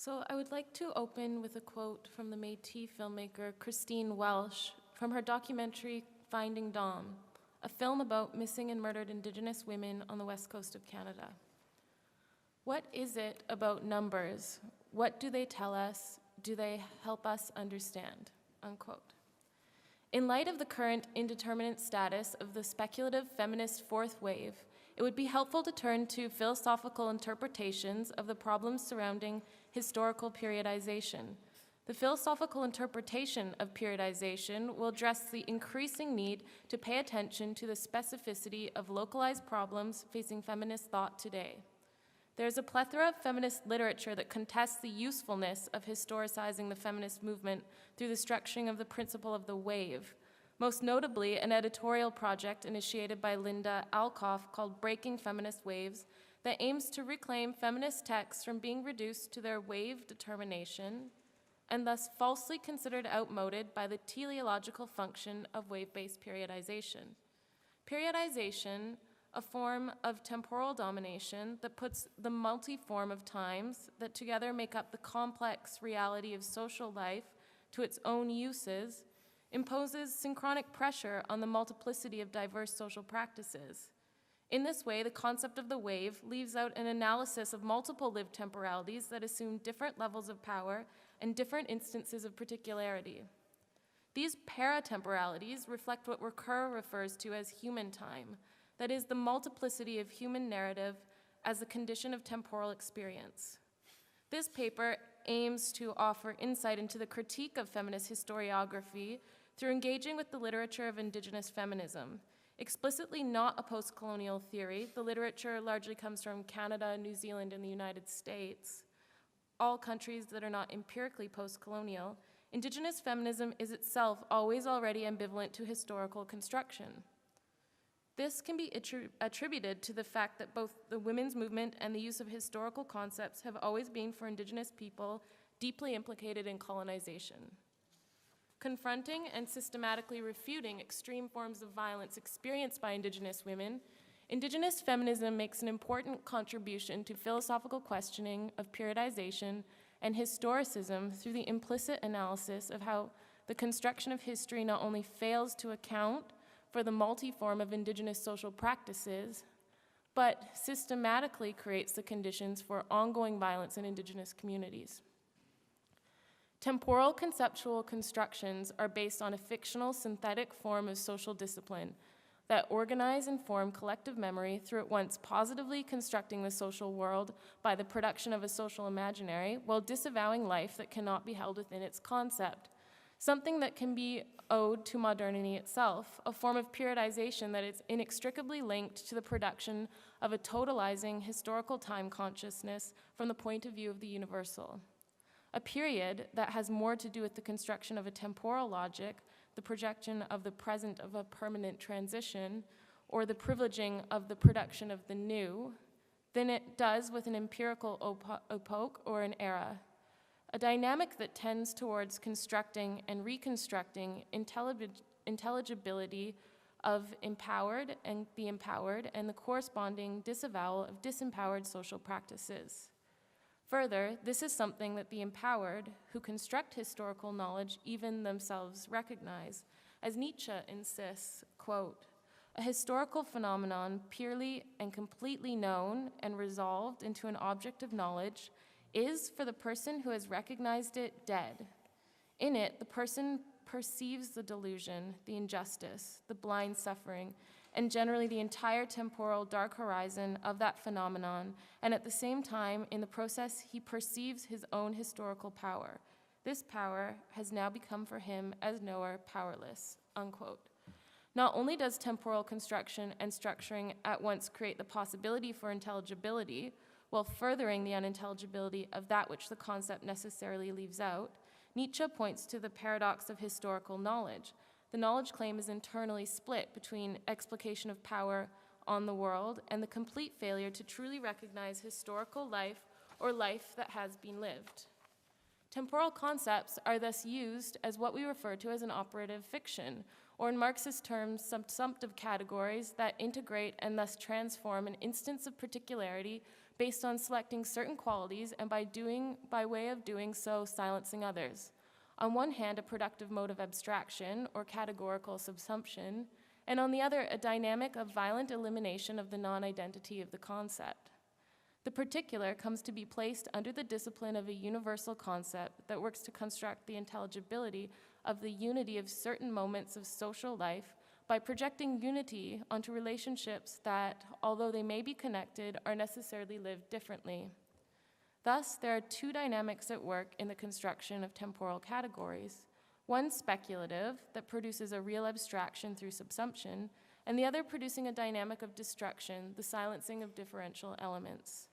So I would like to open with a quote from the Métis filmmaker Christine Welsh from her documentary Finding Dom, a film about missing and murdered Indigenous women on the west coast of Canada. What is it about numbers? What do they tell us? Do they help us understand? Unquote. In light of the current indeterminate status of the speculative feminist fourth wave, it would be helpful to turn to philosophical interpretations of the problems surrounding historical periodization. The philosophical interpretation of periodization will address the increasing need to pay attention to the specificity of localized problems facing feminist thought today. There is a plethora of feminist literature that contests the usefulness of historicizing the feminist movement through the structuring of the principle of the wave, most notably an editorial project initiated by Linda Alcoff called Breaking Feminist Waves that aims to reclaim feminist texts from being reduced to their wave determination and thus falsely considered outmoded by the teleological function of wave-based periodization. Periodization, a form of temporal domination that puts the multiform of times that together make up the complex reality of social life to its own uses, imposes synchronic pressure on the multiplicity of diverse social practices. In this way, the concept of the wave leaves out an analysis of multiple lived temporalities that assume different levels of power and different instances of particularity. These para-temporalities reflect what Ricoeur refers to as human time, that is, the multiplicity of human narrative as a condition of temporal experience. This paper aims to offer insight into the critique of feminist historiography through engaging with the literature of Indigenous feminism. Explicitly not a post-colonial theory, the literature largely comes from Canada, New Zealand, and the United States, all countries that are not empirically post-colonial. Indigenous feminism is itself always already ambivalent to historical construction. This can be attributed to the fact that both the women's movement and the use of historical concepts have always been for Indigenous people deeply implicated in colonization. Confronting and systematically refuting extreme forms of violence experienced by Indigenous women, Indigenous feminism makes an important contribution to philosophical questioning of periodization and historicism through the implicit analysis of how the construction of history not only fails to account for the multiform of Indigenous social practices, but systematically creates the conditions for ongoing violence in Indigenous communities. Temporal conceptual constructions are based on a fictional synthetic form of social discipline that organize and form collective memory through at once positively constructing the social world by the production of a social imaginary while disavowing life that cannot be held within its concept, something that can be owed to modernity itself, a form of periodization that is inextricably linked to the production of a totalizing historical time consciousness from the point of view of the universal. A period that has more to do with the construction of a temporal logic, the projection of the present of a permanent transition, or the privileging of the production of the new, than it does with an empirical epoch or an era. A dynamic that tends towards constructing and reconstructing intelligibility of empowered and the corresponding disavowal of disempowered social practices. Further, this is something that the empowered, who construct historical knowledge, even themselves recognize. As Nietzsche insists, quote, "A historical phenomenon purely and completely known and resolved into an object of knowledge is, for the person who has recognized it, dead. In it, the person perceives the delusion, the injustice, the blind suffering, and generally the entire temporal dark horizon of that phenomenon, and at the same time, in the process, he perceives his own historical power. This power has now become for him, as knower, powerless," unquote. Not only does temporal construction and structuring at once create the possibility for intelligibility, while furthering the unintelligibility of that which the concept necessarily leaves out, Nietzsche points to the paradox of historical knowledge. The knowledge claim is internally split between explication of power on the world and the complete failure to truly recognize historical life or life that has been lived. Temporal concepts are thus used as what we refer to as an operative fiction, or in Marxist terms, subsumptive categories that integrate and thus transform an instance of particularity based on selecting certain qualities and by way of doing so, silencing others. On one hand, a productive mode of abstraction or categorical subsumption, and on the other, a dynamic of violent elimination of the non-identity of the concept. The particular comes to be placed under the discipline of a universal concept that works to construct the intelligibility of the unity of certain moments of social life by projecting unity onto relationships that, although they may be connected, are necessarily lived differently. Thus, there are two dynamics at work in the construction of temporal categories. One speculative, that produces a real abstraction through subsumption, and the other producing a dynamic of destruction, the silencing of differential elements.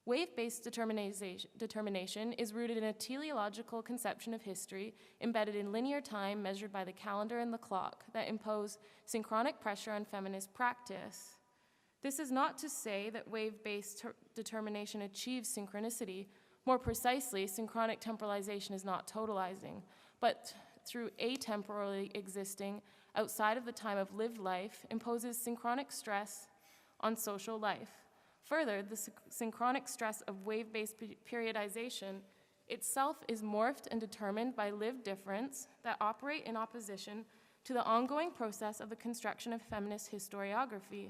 Wave-based determination is rooted in a teleological conception of history embedded in linear time measured by the calendar and the clock that impose synchronic pressure on feminist practice. This is not to say that wave-based determination achieves synchronicity. More precisely, synchronic temporalization is not totalizing, but through atemporally existing outside of the time of lived life imposes synchronic stress on social life. Further, the synchronic stress of wave-based periodization itself is morphed and determined by lived difference that operate in opposition to the ongoing process of the construction of feminist historiography.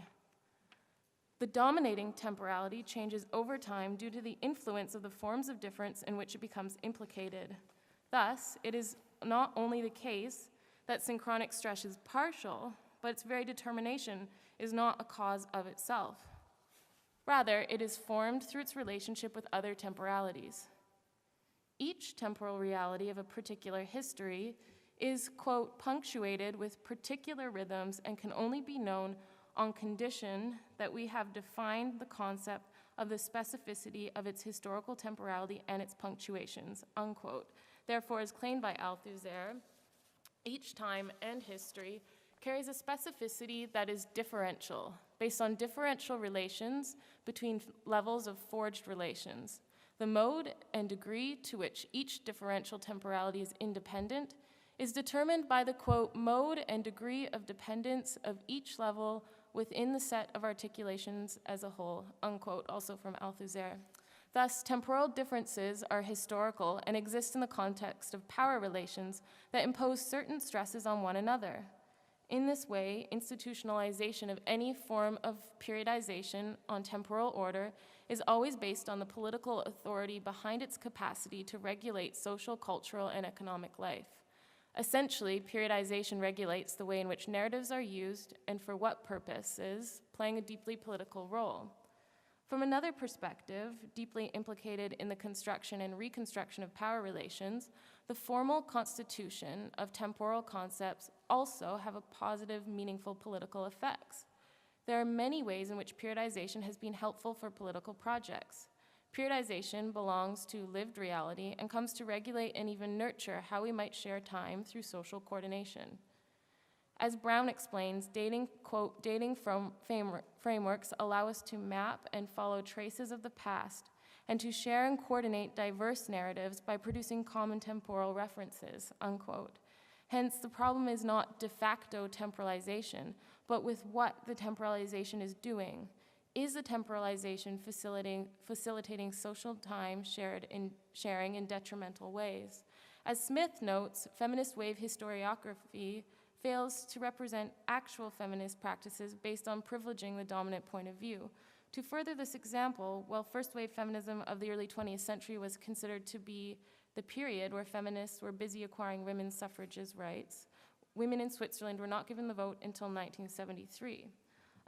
The dominating temporality changes over time due to the influence of the forms of difference in which it becomes implicated. Thus, it is not only the case that synchronic stress is partial, but its very determination is not a cause of itself. Rather, it is formed through its relationship with other temporalities. Each temporal reality of a particular history is, quote, punctuated with particular rhythms and can only be known on condition that we have defined the concept of the specificity of its historical temporality and its punctuations, unquote. Therefore, as claimed by Althusser, each time and history carries a specificity that is differential, based on differential relations between levels of forged relations. The mode and degree to which each differential temporality is independent is determined by the, quote, mode and degree of dependence of each level within the set of articulations as a whole, unquote, also from Althusser. Thus, temporal differences are historical and exist in the context of power relations that impose certain stresses on one another. In this way, institutionalization of any form of periodization on temporal order is always based on the political authority behind its capacity to regulate social, cultural, and economic life. Essentially, periodization regulates the way in which narratives are used and for what purposes, playing a deeply political role. From another perspective, deeply implicated in the construction and reconstruction of power relations, the formal constitution of temporal concepts also have a positive, meaningful political effects. There are many ways in which periodization has been helpful for political projects. Periodization belongs to lived reality and comes to regulate and even nurture how we might share time through social coordination. As Brown explains, quote, dating from frameworks allow us to map and follow traces of the past and to share and coordinate diverse narratives by producing common temporal references, unquote. Hence, the problem is not de facto temporalization, but with what the temporalization is doing. Is the temporalization facilitating social time sharing in detrimental ways? As Smith notes, feminist wave historiography fails to represent actual feminist practices based on privileging the dominant point of view. To further this example, while first wave feminism of the early 20th century was considered to be the period where feminists were busy acquiring women's suffrages rights, women in Switzerland were not given the vote until 1973.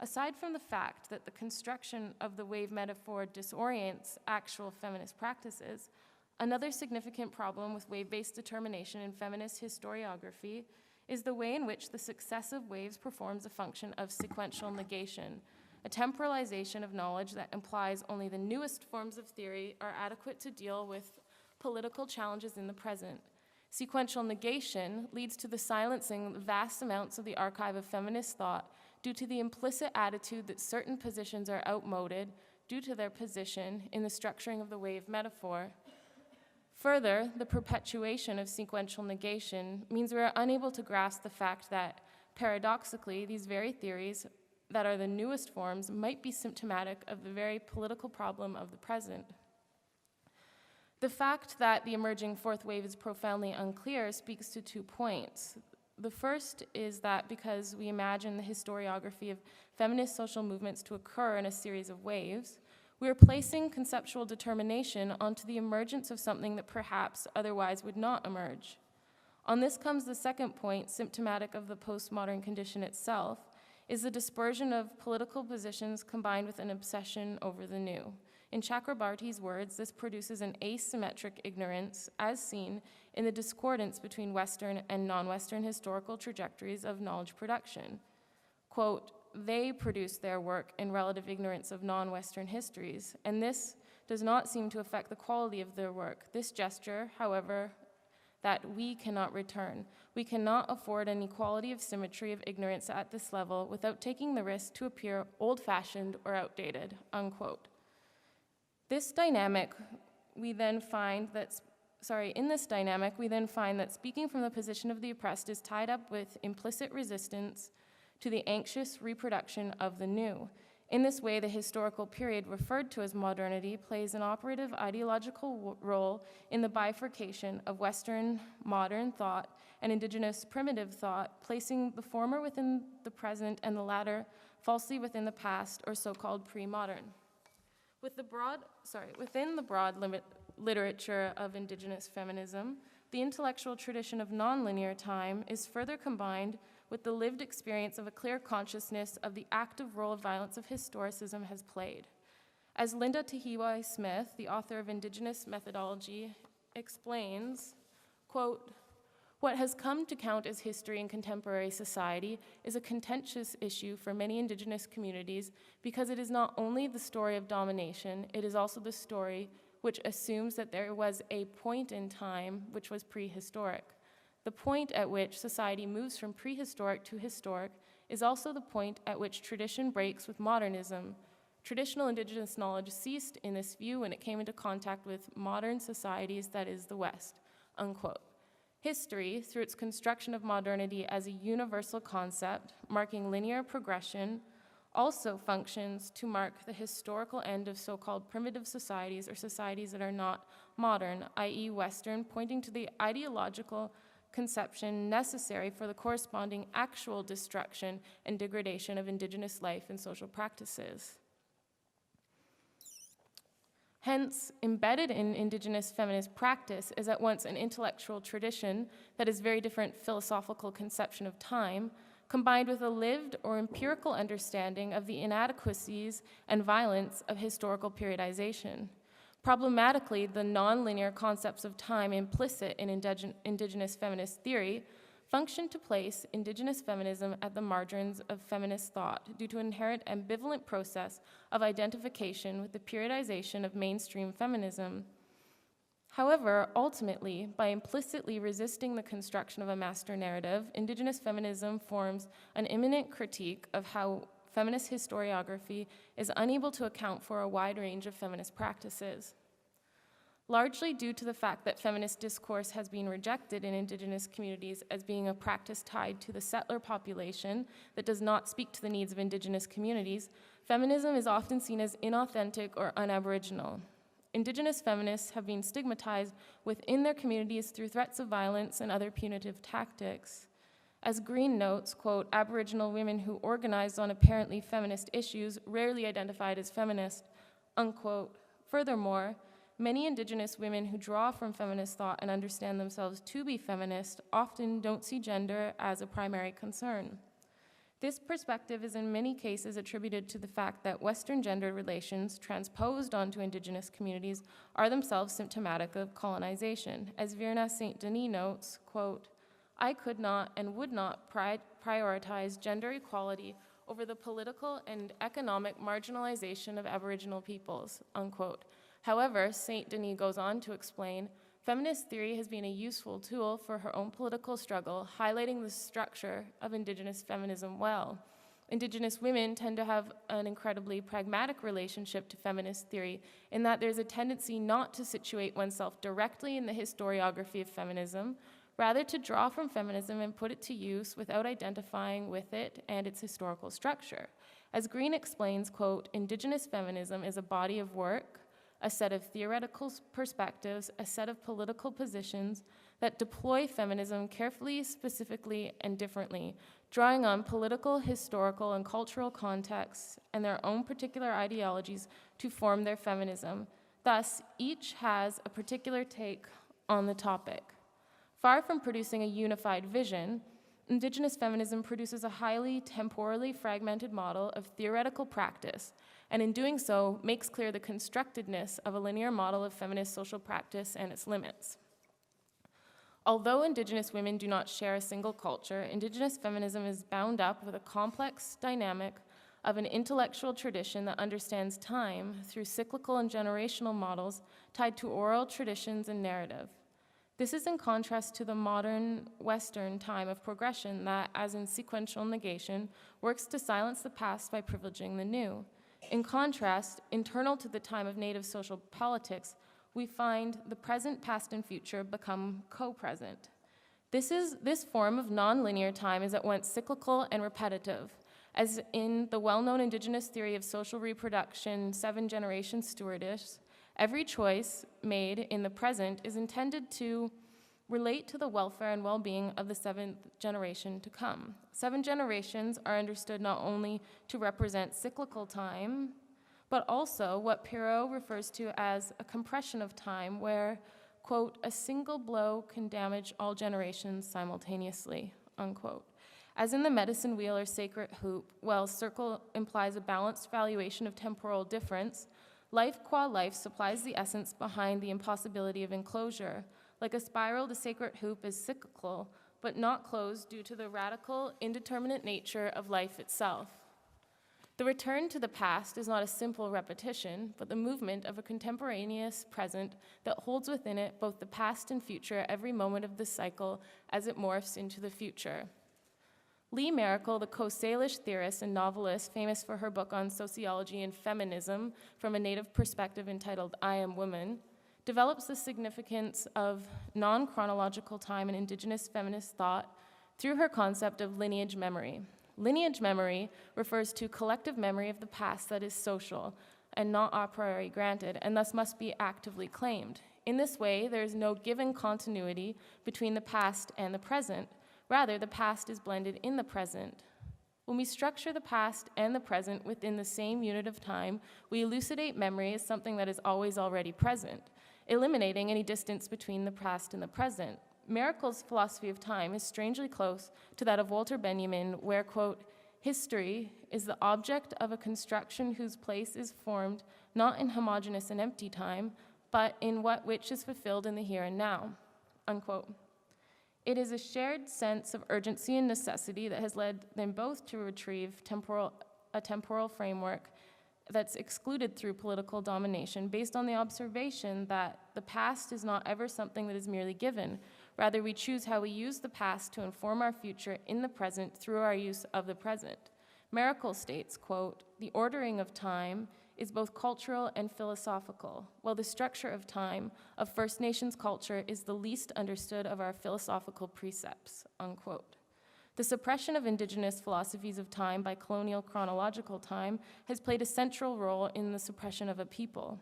Aside from the fact that the construction of the wave metaphor disorients actual feminist practices, another significant problem with wave-based determination in feminist historiography is the way in which the successive waves performs a function of sequential negation, a temporalization of knowledge that implies only the newest forms of theory are adequate to deal with political challenges in the present. Sequential negation leads to the silencing of vast amounts of the archive of feminist thought due to the implicit attitude that certain positions are outmoded due to their position in the structuring of the wave metaphor. Further, the perpetuation of sequential negation means we are unable to grasp the fact that, paradoxically, these very theories that are the newest forms might be symptomatic of the very political problem of the present. The fact that the emerging fourth wave is profoundly unclear speaks to 2 points. The first is that because we imagine the historiography of feminist social movements to occur in a series of waves, we are placing conceptual determination onto the emergence of something that perhaps otherwise would not emerge. On this comes the second point, symptomatic of the postmodern condition itself, is the dispersion of political positions combined with an obsession over the new. In Chakrabarty's words, this produces an asymmetric ignorance, as seen in the discordance between Western and non-Western historical trajectories of knowledge production. Quote, they produce their work in relative ignorance of non-Western histories, and this does not seem to affect the quality of their work. This gesture, however, that we cannot return. We cannot afford an equality of symmetry of ignorance at this level without taking the risk to appear old-fashioned or outdated, unquote. In this dynamic, we then find that speaking from the position of the oppressed is tied up with implicit resistance to the anxious reproduction of the new. In this way, the historical period referred to as modernity plays an operative ideological role in the bifurcation of Western modern thought and indigenous primitive thought, placing the former within the present and the latter falsely within the past, or so-called pre-modern. Within the broad literature of indigenous feminism, the intellectual tradition of nonlinear time is further combined with the lived experience of a clear consciousness of the active role of violence of historicism has played. As Linda Alcoff, the author of Indigenous Methodology, explains, quote, what has come to count as history in contemporary society is a contentious issue for many indigenous communities because it is not only the story of domination, it is also the story which assumes that there was a point in time which was prehistoric. The point at which society moves from prehistoric to historic is also the point at which tradition breaks with modernism. Traditional indigenous knowledge ceased in this view when it came into contact with modern societies, that is, the West, unquote. History, through its construction of modernity as a universal concept, marking linear progression, also functions to mark the historical end of so-called primitive societies or societies that are not modern, i.e. Western, pointing to the ideological conception necessary for the corresponding actual destruction and degradation of indigenous life and social practices. Hence, embedded in indigenous feminist practice is at once an intellectual tradition that is very different philosophical conception of time, combined with a lived or empirical understanding of the inadequacies and violence of historical periodization. Problematically, the nonlinear concepts of time implicit in indigenous feminist theory function to place indigenous feminism at the margins of feminist thought due to an inherent ambivalent process of identification with the periodization of mainstream feminism. However, ultimately, by implicitly resisting the construction of a master narrative, indigenous feminism forms an imminent critique of how feminist historiography is unable to account for a wide range of feminist practices. Largely due to the fact that feminist discourse has been rejected in indigenous communities as being a practice tied to the settler population that does not speak to the needs of indigenous communities, feminism is often seen as inauthentic or un-Aboriginal. Indigenous feminists have been stigmatized within their communities through threats of violence and other punitive tactics. As Green notes, quote, Aboriginal women who organized on apparently feminist issues rarely identified as feminist, unquote. Furthermore, many indigenous women who draw from feminist thought and understand themselves to be feminist often don't see gender as a primary concern. This perspective is in many cases attributed to the fact that Western gender relations transposed onto indigenous communities are themselves symptomatic of colonization. As Virna St. Denis notes, quote, I could not and would not prioritize gender equality over the political and economic marginalization of Aboriginal peoples, unquote. However, St. Denis goes on to explain, feminist theory has been a useful tool for her own political struggle, highlighting the structure of indigenous feminism well. Indigenous women tend to have an incredibly pragmatic relationship to feminist theory in that there's a tendency not to situate oneself directly in the historiography of feminism. rather to draw from feminism and put it to use without identifying with it and its historical structure. As Green explains, quote, Indigenous feminism is a body of work, a set of theoretical perspectives, a set of political positions that deploy feminism carefully, specifically, and differently, drawing on political, historical, and cultural contexts and their own particular ideologies to form their feminism. Thus, each has a particular take on the topic. Far from producing a unified vision, Indigenous feminism produces a highly temporally fragmented model of theoretical practice, and in doing so, makes clear the constructedness of a linear model of feminist social practice and its limits. Although Indigenous women do not share a single culture, Indigenous feminism is bound up with a complex dynamic of an intellectual tradition that understands time through cyclical and generational models tied to oral traditions and narrative. This is in contrast to the modern Western time of progression that, as in sequential negation, works to silence the past by privileging the new. In contrast, internal to the time of native social politics, we find the present, past, and future become co-present. This form of nonlinear time is at once cyclical and repetitive. As in the well-known Indigenous theory of social reproduction, 7-generation stewardess, every choice made in the present is intended to relate to the welfare and well-being of the 7th generation to come. 7 generations are understood not only to represent cyclical time, but also what Periodisation refers to as a compression of time where, quote, a single blow can damage all generations simultaneously, unquote. As in the medicine wheel or sacred hoop, while circle implies a balanced valuation of temporal difference, life qua life supplies the essence behind the impossibility of enclosure. Like a spiral, the sacred hoop is cyclical, but not closed due to the radical, indeterminate nature of life itself. The return to the past is not a simple repetition, but the movement of a contemporaneous present that holds within it both the past and future every moment of the cycle as it morphs into the future. Lee Maracle, the Coase-Salish theorist and novelist famous for her book on sociology and feminism from a Native perspective entitled I Am Woman, develops the significance of non-chronological time in Indigenous feminist thought through her concept of lineage memory. Lineage memory refers to collective memory of the past that is social and not a priori granted, and thus must be actively claimed. In this way, there is no given continuity between the past and the present. Rather, the past is blended in the present. When we structure the past and the present within the same unit of time, we elucidate memory as something that is always already present, eliminating any distance between the past and the present. Maracle's philosophy of time is strangely close to that of Walter Benjamin, where, quote, history is the object of a construction whose place is formed not in homogeneous and empty time, but in what which is fulfilled in the here and now, unquote. It is a shared sense of urgency and necessity that has led them both to retrieve a temporal framework that's excluded through political domination based on the observation that the past is not ever something that is merely given. Rather, we choose how we use the past to inform our future in the present through our use of the present. Maracle states, quote, the ordering of time is both cultural and philosophical, while the structure of time of First Nations culture is the least understood of our philosophical precepts, unquote. The suppression of Indigenous philosophies of time by colonial chronological time has played a central role in the suppression of a people.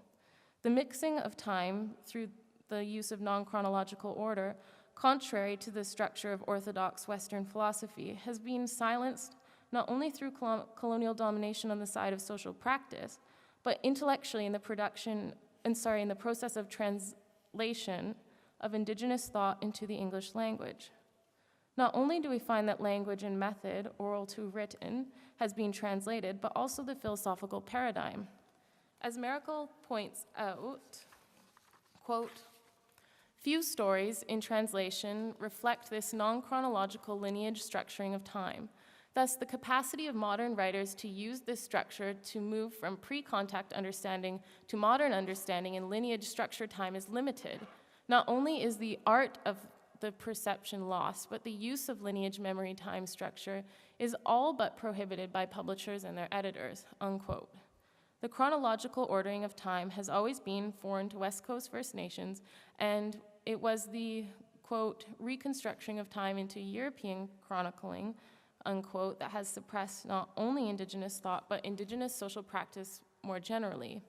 The mixing of time through the use of non-chronological order, contrary to the structure of orthodox Western philosophy, has been silenced not only through colonial domination on the side of social practice, but intellectually in the process of translation of Indigenous thought into the English language. Not only do we find that language and method, oral to written, has been translated, but also the philosophical paradigm. As Maracle points out, quote, few stories in translation reflect this non-chronological lineage structuring of time. Thus, the capacity of modern writers to use this structure to move from pre-contact understanding to modern understanding in lineage structure time is limited. Not only is the art of the perception lost, but the use of lineage memory time structure is all but prohibited by publishers and their editors, unquote. The chronological ordering of time has always been foreign to West Coast First Nations, and it was the quote, reconstruction of time into European chronicling, unquote, that has suppressed not only Indigenous thought, but Indigenous social practice more generally.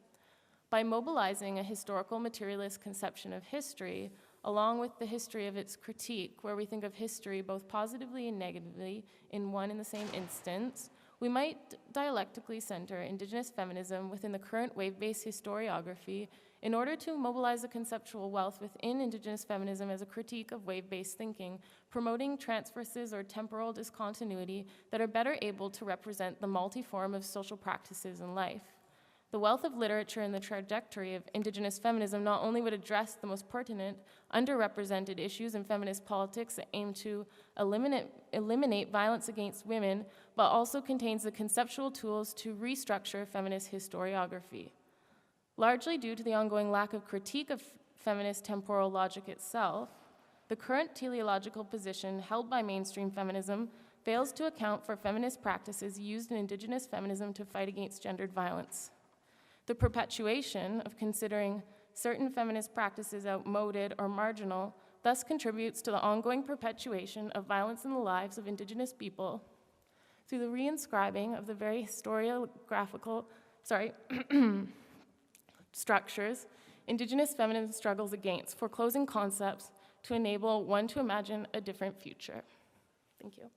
By mobilizing a historical materialist conception of history, along with the history of its critique, where we think of history both positively and negatively in one and the same instance, we might dialectically center Indigenous feminism within the current wave-based historiography in order to mobilize a conceptual wealth within Indigenous feminism as a critique of wave-based thinking, promoting transverses or temporal discontinuity that are better able to represent the multiform of social practices in life. The wealth of literature and the trajectory of Indigenous feminism not only would address the most pertinent, underrepresented issues in feminist politics that aim to eliminate violence against women, but also contains the conceptual tools to restructure feminist historiography. Largely due to the ongoing lack of critique of feminist temporal logic itself, the current teleological position held by mainstream feminism fails to account for feminist practices used in Indigenous feminism to fight against gendered violence. The perpetuation of considering certain feminist practices outmoded or marginal thus contributes to the ongoing perpetuation of violence in the lives of Indigenous people through the reinscribing of the very historiographical, structures Indigenous feminism struggles against, foreclosing concepts to enable one to imagine a different future. Thank you.